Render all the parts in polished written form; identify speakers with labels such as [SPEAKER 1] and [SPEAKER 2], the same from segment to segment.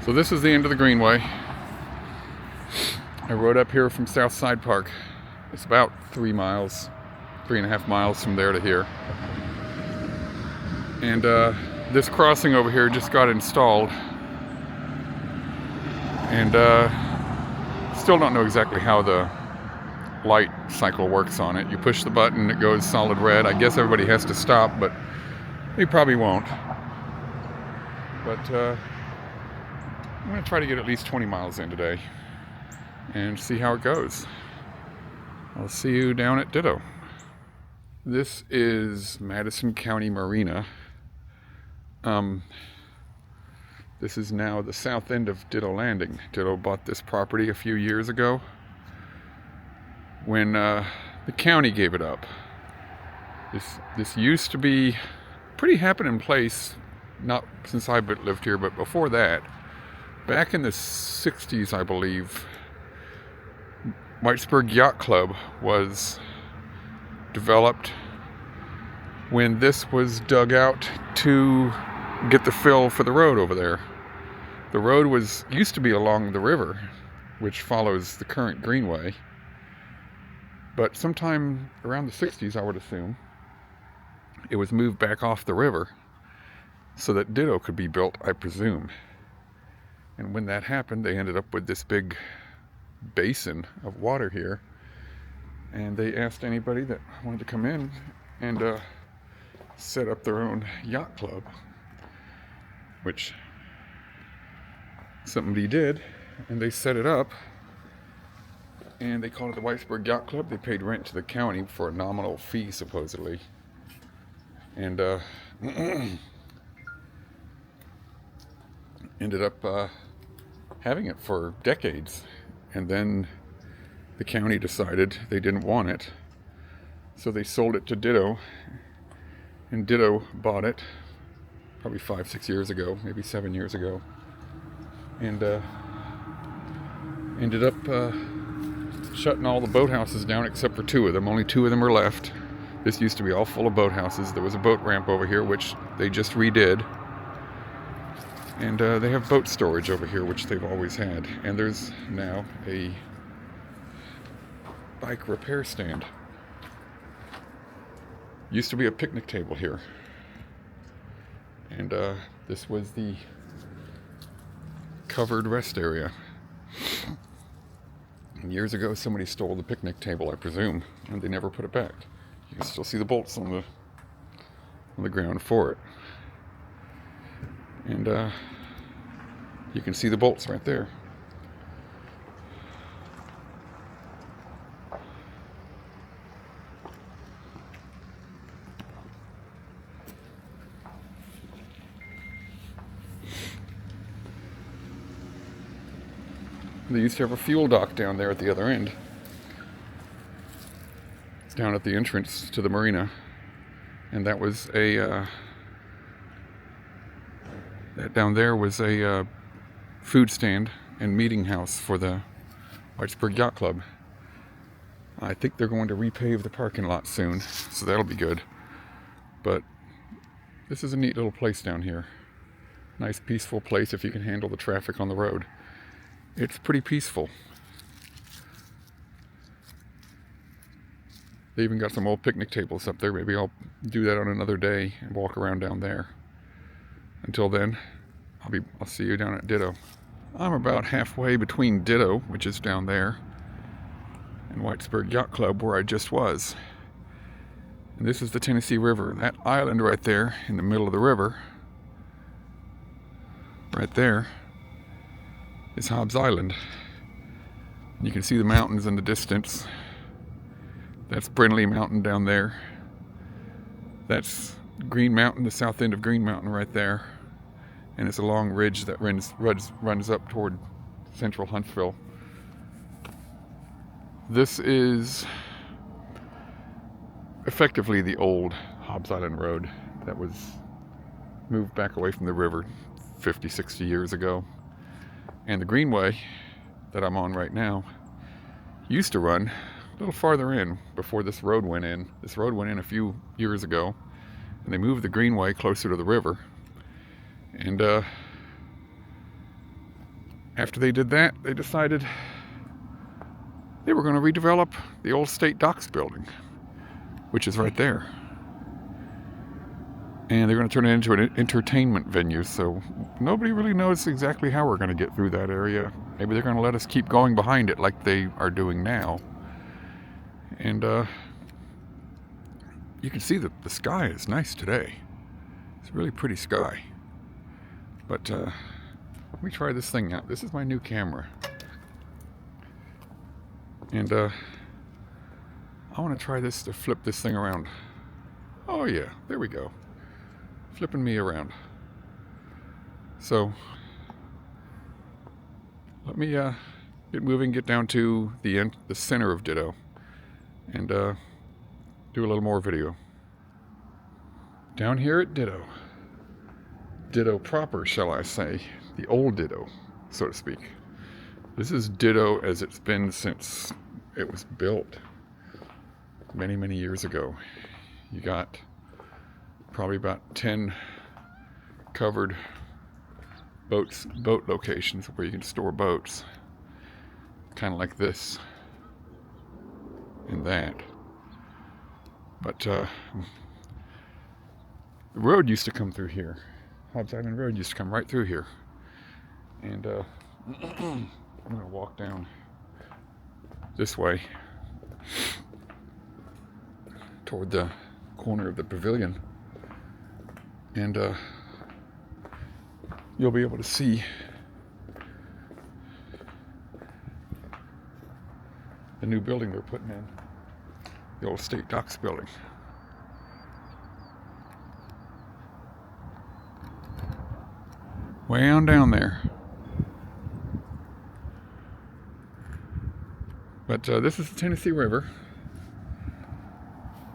[SPEAKER 1] So this is the end of the Greenway. I rode up here from Southside Park. It's about 3.5 miles from there to here. And this crossing over here just got installed. And still don't know exactly how the light cycle works on it. You push the button, it goes solid red. I guess everybody has to stop, but they probably won't. But I'm going to try to get at least 20 miles in today and see how it goes. I'll see you down at Ditto. This is Madison County Marina. This is now the south end of Ditto Landing. Ditto bought this property a few years ago when the county gave it up. This used to be a pretty happening place, not since I lived here, but before that. Back in the 60s, I believe, Whitesburg Yacht Club was developed when this was dug out to get the fill for the road over there. The road used to be along the river, which follows the current Greenway. But sometime around the 60s, I would assume, it was moved back off the river so that Ditto could be built, I presume. And when that happened, they ended up with this big basin of water here. And they asked anybody that wanted to come in and set up their own yacht club, which somebody did, and they set it up. And they called it the Whitesburg Yacht Club. They paid rent to the county for a nominal fee, supposedly. And ended up having it for decades. And then the county decided they didn't want it. So they sold it to Ditto. And Ditto bought it probably 5-6 years ago, maybe 7 years ago. And ended up shutting all the boathouses down except for 2 of them. Only 2 of them are left. This used to be all full of boathouses. There was a boat ramp over here, which they just redid. And they have boat storage over here, which they've always had. And there's now a bike repair stand. Used to be a picnic table here. And this was the covered rest area. And years ago, somebody stole the picnic table, I presume, and they never put it back. You can still see the bolts on the ground for it. And you can see the bolts right there. They used to have a fuel dock down there at the other end, down at the entrance to the marina, and that was that down there was a food stand and meeting house for the Whitesburg Yacht Club. I think they're going to repave the parking lot soon, so that'll be good. But this is a neat little place down here. Nice peaceful place if you can handle the traffic on the road. It's pretty peaceful. They even got some old picnic tables up there. Maybe I'll do that on another day and walk around down there. Until then, I'll see you down at Ditto. I'm about halfway between Ditto, which is down there, and Whitesburg Yacht Club, where I just was. And this is the Tennessee River. That island right there in the middle of the river, right there, is Hobbs Island. You can see the mountains in the distance. That's Brindley Mountain down there. That's Green Mountain, the south end of Green Mountain right there. And it's a long ridge that runs up toward central Huntsville. This is effectively the old Hobbs Island Road that was moved back away from the river 50, 60 years ago. And the Greenway that I'm on right now used to run a little farther in before this road went in. This road went in a few years ago, and they moved the Greenway closer to the river. And after they did that, they decided they were going to redevelop the old State Docks building, which is right there. And they're going to turn it into an entertainment venue, so nobody really knows exactly how we're going to get through that area. Maybe they're going to let us keep going behind it like they are doing now. And you can see that the sky is nice today. It's a really pretty sky. But let me try this thing out. This is my new camera. And I want to try this to flip this thing around. Oh yeah, there we go. Flipping me around. So let me get moving, get down to the center of Ditto, and do a little more video. Down here at Ditto. Ditto proper, shall I say. The old Ditto, so to speak. This is Ditto as it's been since it was built many, many years ago. You got probably about 10 covered boat locations where you can store boats, kind of like this and that. But the road used to come through here. Hobbs Island Road used to come right through here. And I'm going to walk down this way toward the corner of the pavilion. And you'll be able to see the new building they're putting in, the old State Docks building. Way on down there. But this is the Tennessee River.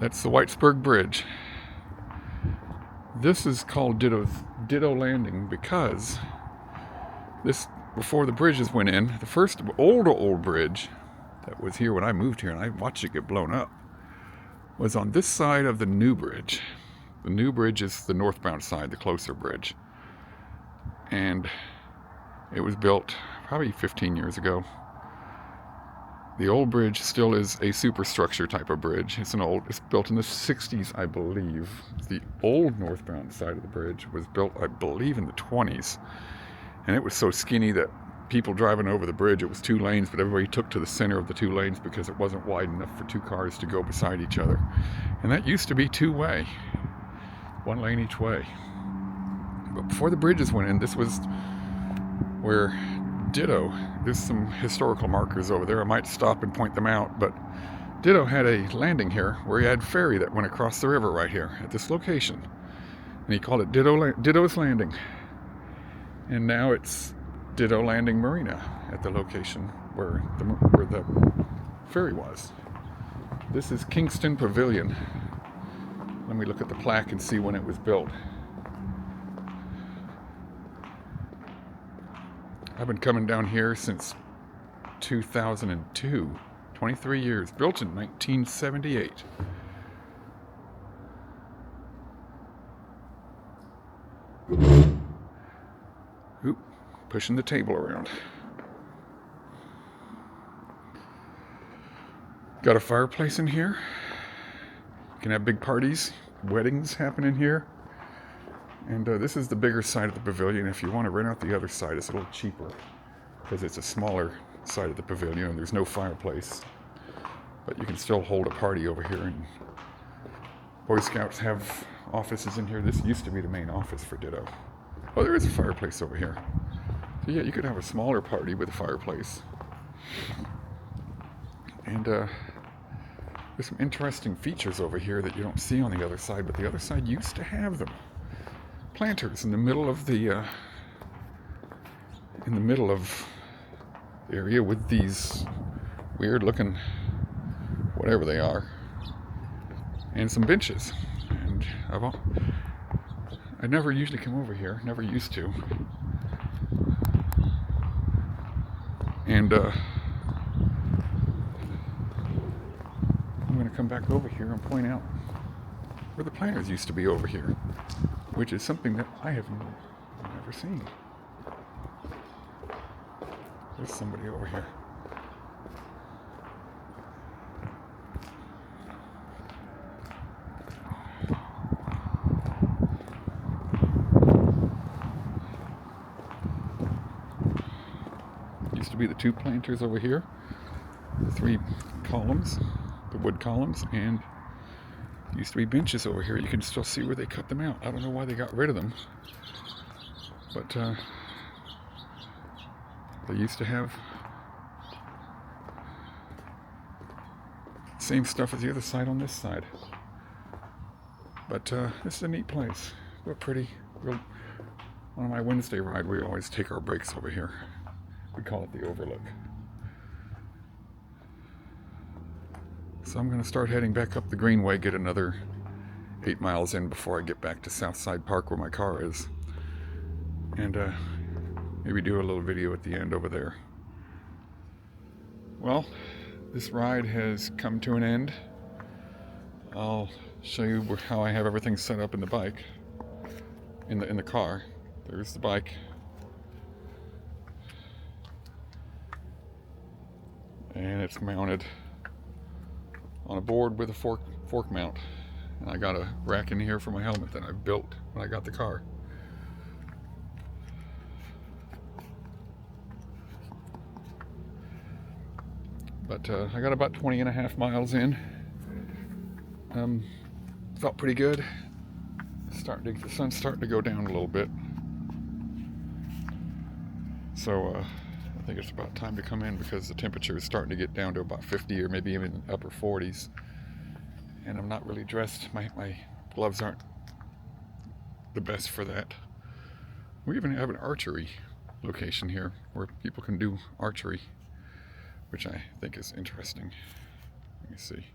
[SPEAKER 1] That's the Whitesburg Bridge. This is called Ditto Landing because this, before the bridges went in, the first old bridge that was here when I moved here, and I watched it get blown up, was on this side of the new bridge. The new bridge is the northbound side, the closer bridge. And it was built probably 15 years ago. The old bridge still is a superstructure type of bridge. It's built in the 60s, I believe. The old northbound side of the bridge was built, I believe, in the 20s. And it was so skinny that people driving over the bridge, it was 2 lanes, but everybody took to the center of the 2 lanes because it wasn't wide enough for 2 cars to go beside each other. And that used to be 2-way, 1 lane each way. But before the bridges went in, this was where Ditto, there's some historical markers over there. I might stop and point them out, but Ditto had a landing here where he had a ferry that went across the river right here at this location. And he called it Ditto's Landing. And now it's Ditto Landing Marina at the location where the ferry was. This is Kingston Pavilion. Let me look at the plaque and see when it was built. I've been coming down here since 2002, 23 years, built in 1978. Oop, pushing the table around. Got a fireplace in here. You can have big parties, weddings happen in here. And this is the bigger side of the pavilion. If you want to rent out the other side, it's a little cheaper because it's a smaller side of the pavilion and there's no fireplace. But you can still hold a party over here. And Boy Scouts have offices in here. This used to be the main office for Ditto. Oh, there is a fireplace over here. So yeah, you could have a smaller party with a fireplace. And there's some interesting features over here that you don't see on the other side, but the other side used to have them. Planters in the middle of the area with these weird looking whatever they are, and some benches. And I never usually come over here, never used to. And I'm going to come back over here and point out where the planters used to be over here, which is something that I have never seen. There's somebody over here. Used to be the 2 planters over here, the 3 columns, the wood columns, and used to be benches over here. You can still see where they cut them out. I don't know why they got rid of them, but they used to have the same stuff as the other side on this side. But this is a neat place. Real pretty. On my Wednesday ride, we always take our breaks over here. We call it the Overlook. So I'm going to start heading back up the Greenway, get another 8 miles in before I get back to Southside Park where my car is. And maybe do a little video at the end over there. Well, this ride has come to an end. I'll show you how I have everything set up in the bike, in the car. There's the bike. And it's mounted on a board with a fork mount. And I got a rack in here for my helmet that I built when I got the car. But I got about 20.5 miles in. Felt pretty good. The sun's starting to go down a little bit. So I think it's about time to come in because the temperature is starting to get down to about 50 or maybe even upper 40s. And I'm not really dressed. My gloves aren't the best for that. We even have an archery location here where people can do archery, which I think is interesting. Let me see.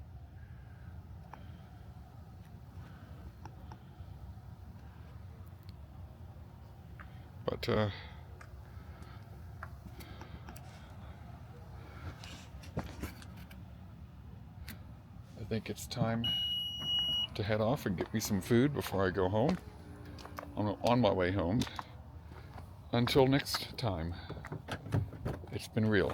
[SPEAKER 1] But I think it's time to head off and get me some food before I go home. I'm on my way home. Until next time, it's been real.